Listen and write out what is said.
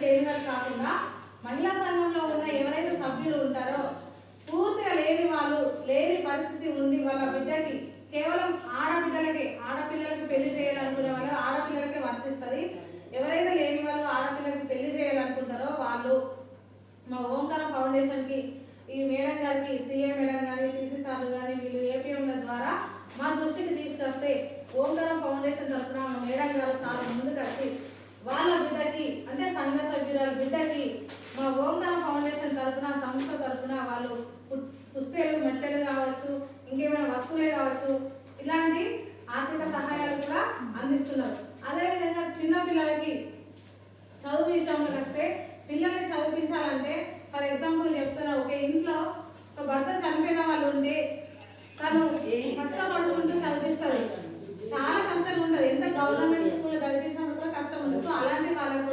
లేని వారు కాకుండా మహిళా సంఘంలో ఉన్న ఎవరైతే సభ్యులు ఉంటారో పూర్తిగా లేని వాళ్ళు, లేని పరిస్థితి ఉంది వాళ్ళ బిడ్డకి, కేవలం ఆడపిల్లలకి పెళ్లి చేయాలనుకునే వాళ్ళు ఆడపిల్లలకి వర్తిస్తుంది. ఎవరైతే లేని వాళ్ళు ఆడపిల్లలకి పెళ్లి చేయాలనుకుంటారో వాళ్ళు మా ఓంకార ఫౌండేషన్కి, ఈ మేడం గారికి, సీఏ మేడం కానీ, సీసీ సార్లు కానీ వీళ్ళు ఏపీఎంల ద్వారా మా దృష్టికి తీసుకొస్తే ఓంకారం ఫౌండేషన్ తరఫున మా మేడం గారు సార్ ముందుకు వచ్చి వాళ్ళ బిడ్డకి, అంటే సంఘ సభ్యురాల బిడ్డకి మా ఓంకారం ఫౌండేషన్ తరఫున, సంస్థ తరఫున వాళ్ళు పుస్తకాలు, మెట్టెలు కావచ్చు, ఇంకేమైనా వస్తువులే కావచ్చు, ఇలాంటి ఆర్థిక సహాయాలు కూడా అందిస్తున్నారు. అదేవిధంగా చిన్న పిల్లలకి చదువు విషయంలో వస్తే పిల్లల్ని చదివించాలంటే ఫర్ ఎగ్జాంపుల్ చెప్తున్నా, ఒక ఇంట్లో ఒక భర్త చనిపోయిన వాళ్ళు ఉంటే తను కష్టపడుకుంటూ చదివిస్తుంది, చాలా కష్టంగా ఉంటుంది. ఎంత గవర్నమెంట్ స్కూల్లో చదివించినప్పుడు కూడా కష్టం ఉంటుంది. సో అలాంటి వాళ్ళకి